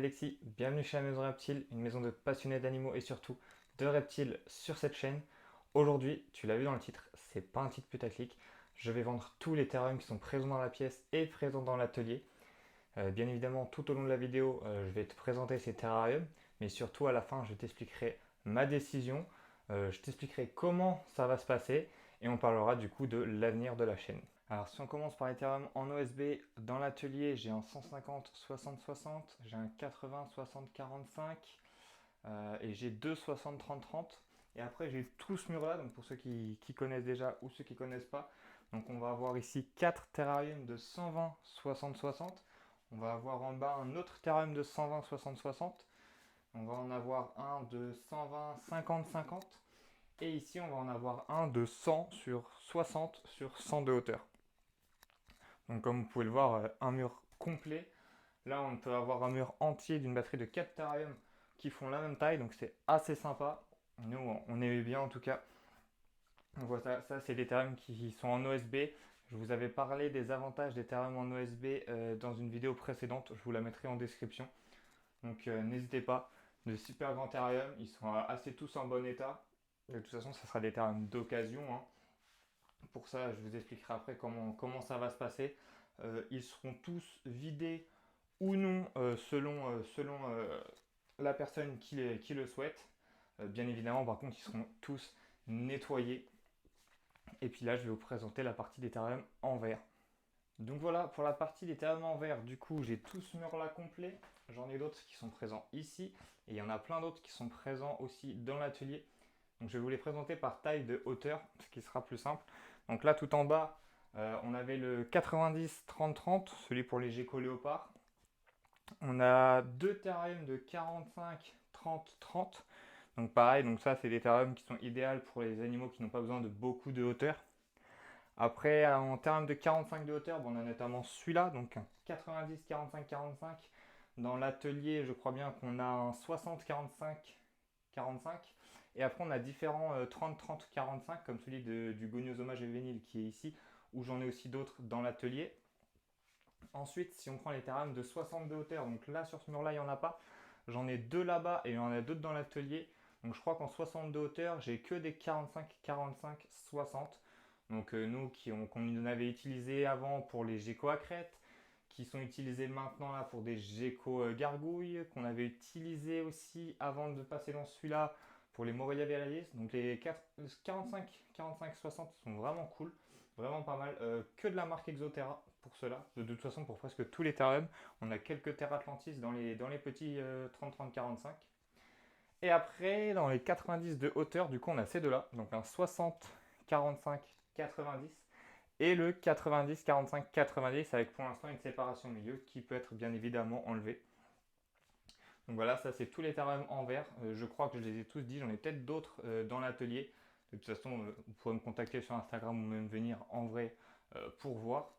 Alexis, bienvenue chez la Maison Reptile, une maison de passionnés d'animaux et surtout de reptiles sur cette chaîne. Aujourd'hui, tu l'as vu dans le titre, c'est pas un titre putaclic, je vais vendre tous les terrariums qui sont présents dans la pièce et présents dans l'atelier. Bien évidemment, tout au long de la vidéo, je vais te présenter ces terrariums, mais surtout à la fin, je t'expliquerai ma décision, je t'expliquerai comment ça va se passer et on parlera du coup de l'avenir de la chaîne. Alors si on commence par les terrariums en OSB, dans l'atelier j'ai un 150 60-60, j'ai un 80 60-45 et j'ai deux 60 30-30. Et après j'ai tout ce mur là, donc pour ceux qui connaissent déjà ou ceux qui ne connaissent pas. Donc on va avoir ici 4 terrariums de 120 60-60. On va avoir en bas un autre terrarium de 120 60-60. On va en avoir un de 120 50-50. Et ici on va en avoir un de 100 sur 60 sur 100 de hauteur. Donc comme vous pouvez le voir, un mur complet. Là, on peut avoir un mur entier d'une batterie de 4 terrariums qui font la même taille, donc c'est assez sympa. Nous, on aimait bien en tout cas. Donc voilà, ça c'est des terrariums qui sont en OSB. Je vous avais parlé des avantages des terrariums en OSB dans une vidéo précédente, je vous la mettrai en description. Donc n'hésitez pas, de super grands terrariums, ils sont assez tous en bon état. De toute façon, ça sera des terrariums d'occasion, hein. Pour ça, je vous expliquerai après comment ça va se passer. Ils seront tous vidés ou non selon la personne qui le souhaite. Bien évidemment, par contre, ils seront tous nettoyés. Et puis là, je vais vous présenter la partie des terrariums en verre. Donc voilà, pour la partie des terrariums en verre, du coup, j'ai tout ce mur-là complet. J'en ai d'autres qui sont présents ici. Et il y en a plein d'autres qui sont présents aussi dans l'atelier. Donc je vais vous les présenter par taille de hauteur, ce qui sera plus simple. Donc là, tout en bas, on avait le 90 30-30, celui pour les geckos léopards. On a deux terrariums de 45 30-30. Donc pareil, donc ça c'est des terrariums qui sont idéaux pour les animaux qui n'ont pas besoin de beaucoup de hauteur. Après, en termes de 45 de hauteur, bon, on a notamment celui-là, donc un 90 45-45. Dans l'atelier, je crois bien qu'on a un 60 45. Et après, on a différents 30-30-45, comme celui du goniosoma juvénile qui est ici, où j'en ai aussi d'autres dans l'atelier. Ensuite, si on prend les terrariums de 60 de hauteur, donc là sur ce mur-là, il n'y en a pas. J'en ai deux là-bas et il y en a d'autres dans l'atelier. Donc je crois qu'en 60 de hauteur, j'ai que des 45, 45, 60. Donc nous qu'on en avait utilisé avant pour les geckos à crête, qui sont utilisés maintenant là pour des geckos gargouilles, qu'on avait utilisé aussi avant de passer dans celui-là pour les Morelia virilis. Donc les 45, 45, 60 sont vraiment cool. Vraiment pas mal. Que de la marque Exoterra pour cela. De toute façon, pour presque tous les terrariums, on a quelques Terra Atlantis dans les petits 30-30-45. Et après, dans les 90 de hauteur, du coup, on a ces deux-là. Donc un 60, 45, 90 et le 90, 45, 90 avec pour l'instant une séparation au milieu qui peut être bien évidemment enlevée. Donc voilà, ça c'est tous les terrariums en verre. Je crois que je les ai tous dit. J'en ai peut-être d'autres dans l'atelier. De toute façon, vous pourrez me contacter sur Instagram ou même venir en vrai pour voir.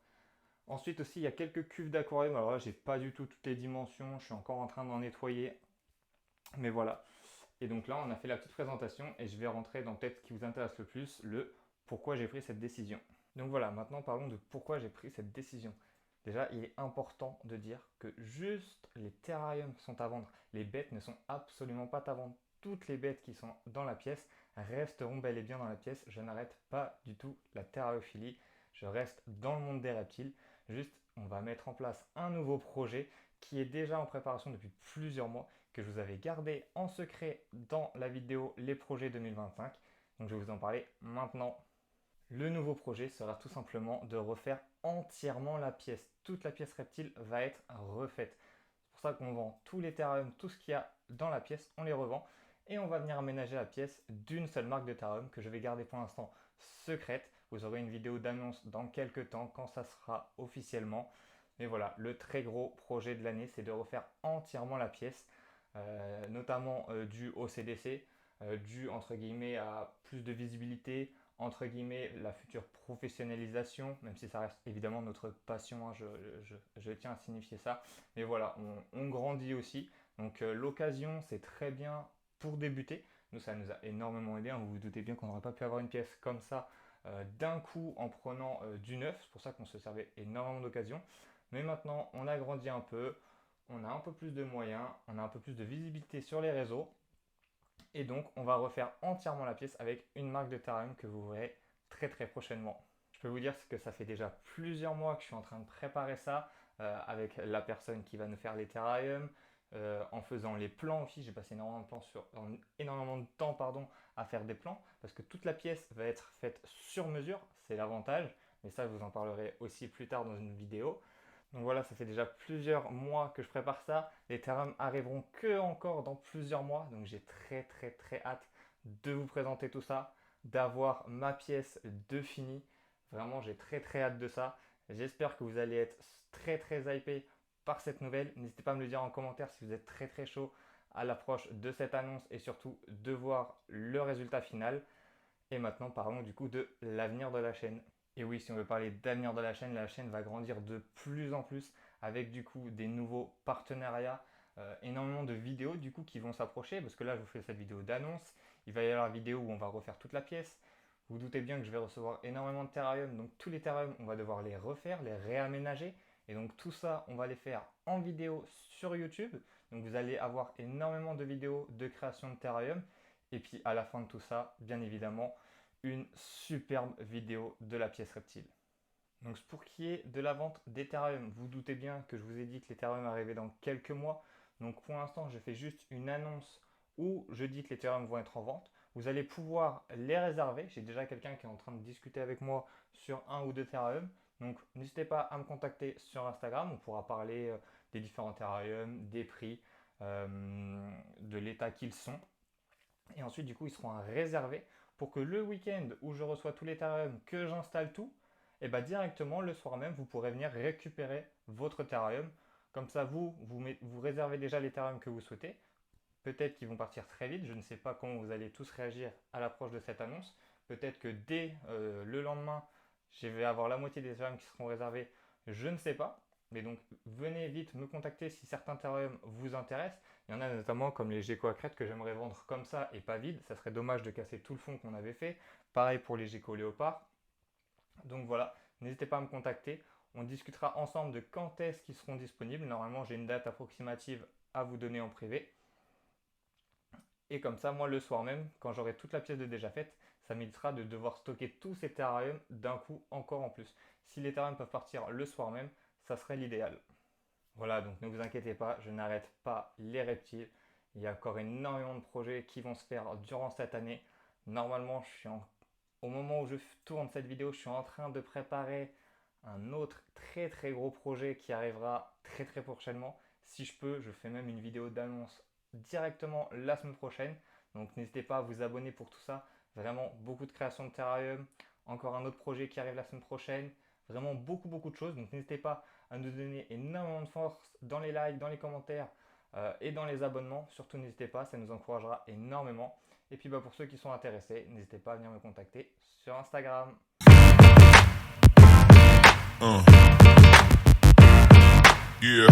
Ensuite aussi, il y a quelques cuves d'aquarium. Alors là, j'ai pas du tout toutes les dimensions. Je suis encore en train d'en nettoyer. Mais voilà. Et donc là, on a fait la petite présentation et je vais rentrer dans peut-être ce qui vous intéresse le plus, le pourquoi j'ai pris cette décision. Donc voilà, maintenant parlons de pourquoi j'ai pris cette décision. Déjà, il est important de dire que juste les terrariums sont à vendre. Les bêtes ne sont absolument pas à vendre. Toutes les bêtes qui sont dans la pièce resteront bel et bien dans la pièce. Je n'arrête pas du tout la terrariophilie. Je reste dans le monde des reptiles. Juste, on va mettre en place un nouveau projet qui est déjà en préparation depuis plusieurs mois, que je vous avais gardé en secret dans la vidéo Les projets 2025. Donc je vais vous en parler maintenant. Le nouveau projet sera tout simplement de refaire entièrement la pièce. Toute la pièce reptile va être refaite. C'est pour ça qu'on vend tous les terrariums, tout ce qu'il y a dans la pièce, on les revend. Et on va venir aménager la pièce d'une seule marque de terrarium que je vais garder pour l'instant secrète. Vous aurez une vidéo d'annonce dans quelques temps quand ça sera officiellement. Mais voilà, le très gros projet de l'année, c'est de refaire entièrement la pièce, notamment dû au CDC, dû entre guillemets à plus de visibilité, entre guillemets la future professionnalisation, même si ça reste évidemment notre passion, hein, je tiens à signifier ça. Mais voilà, on grandit aussi. Donc l'occasion, c'est très bien pour débuter. Nous, ça nous a énormément aidé, hein. Vous vous doutez bien qu'on n'aurait pas pu avoir une pièce comme ça d'un coup en prenant du neuf. C'est pour ça qu'on se servait énormément d'occasion. Mais maintenant, on a grandi un peu. on a un peu plus de moyens, on a un peu plus de visibilité sur les réseaux. Et donc, on va refaire entièrement la pièce avec une marque d'Ethereum que vous verrez très très prochainement. Je peux vous dire que ça fait déjà plusieurs mois que je suis en train de préparer ça avec la personne qui va nous faire l'Ethereum, en faisant les plans aussi. J'ai passé énormément de temps à faire des plans parce que toute la pièce va être faite sur mesure, c'est l'avantage. Mais ça, je vous en parlerai aussi plus tard dans une vidéo. Donc voilà, ça fait déjà plusieurs mois que je prépare ça. Les Ethereum arriveront que encore dans plusieurs mois. Donc j'ai très très très hâte de vous présenter tout ça, d'avoir ma pièce de fini. Vraiment, j'ai très très hâte de ça. J'espère que vous allez être très très hypé par cette nouvelle. N'hésitez pas à me le dire en commentaire si vous êtes très très chaud à l'approche de cette annonce et surtout de voir le résultat final. Et maintenant, parlons du coup de l'avenir de la chaîne. Et oui, si on veut parler d'avenir de la chaîne va grandir de plus en plus avec du coup des nouveaux partenariats, énormément de vidéos du coup qui vont s'approcher parce que là je vous fais cette vidéo d'annonce, il va y avoir la vidéo où on va refaire toute la pièce. Vous, vous doutez bien que je vais recevoir énormément de Ethereum, donc tous les Ethereum on va devoir les refaire, les réaménager et donc tout ça on va les faire en vidéo sur YouTube. Donc vous allez avoir énormément de vidéos de création de Ethereum et puis à la fin de tout ça, bien évidemment, une superbe vidéo de la pièce reptile. Donc pour ce qui est de la vente d'Ethereum, vous doutez bien que je vous ai dit que l'Ethereum arrivait dans quelques mois. Donc pour l'instant, je fais juste une annonce où je dis que les Ethereum vont être en vente. Vous allez pouvoir les réserver. J'ai déjà quelqu'un qui est en train de discuter avec moi sur un ou deux Ethereum. Donc n'hésitez pas à me contacter sur Instagram. On pourra parler des différents Ethereum, des prix, de l'état qu'ils sont. Et ensuite, du coup, ils seront à réserver pour que le week-end où je reçois tous les Ethereum, que j'installe tout, et bien directement le soir même, vous pourrez venir récupérer votre Ethereum. Comme ça, vous réservez déjà l'Ethereum que vous souhaitez. Peut-être qu'ils vont partir très vite. Je ne sais pas comment vous allez tous réagir à l'approche de cette annonce. Peut-être que dès le lendemain, je vais avoir la moitié des Ethereum qui seront réservés. Je ne sais pas. Mais donc, venez vite me contacter si certains Ethereum vous intéressent. Il y en a notamment comme les Gecko Accrete que j'aimerais vendre comme ça et pas vide. Ça serait dommage de casser tout le fond qu'on avait fait. Pareil pour les Gecko Léopard. Donc voilà, n'hésitez pas à me contacter. On discutera ensemble de quand est-ce qu'ils seront disponibles. Normalement, j'ai une date approximative à vous donner en privé. Et comme ça, moi, le soir même, quand j'aurai toute la pièce de déjà faite, ça m'évitera de devoir stocker tous ces Ethereum d'un coup encore en plus. Si les Ethereum peuvent partir le soir même, ça serait l'idéal. Voilà, donc ne vous inquiétez pas, je n'arrête pas les reptiles. Il y a encore énormément de projets qui vont se faire durant cette année. Normalement, au moment où je tourne cette vidéo, je suis en train de préparer un autre très très gros projet qui arrivera très très prochainement. Si je peux, je fais même une vidéo d'annonce directement la semaine prochaine. Donc n'hésitez pas à vous abonner pour tout ça. Vraiment beaucoup de création de Terrarium. Encore un autre projet qui arrive la semaine prochaine. Vraiment beaucoup de choses. Donc n'hésitez pas à nous donner énormément de force dans les likes, dans les commentaires et dans les abonnements. Surtout n'hésitez pas, ça nous encouragera énormément. Et puis pour ceux qui sont intéressés, n'hésitez pas à venir me contacter sur Instagram. Yeah.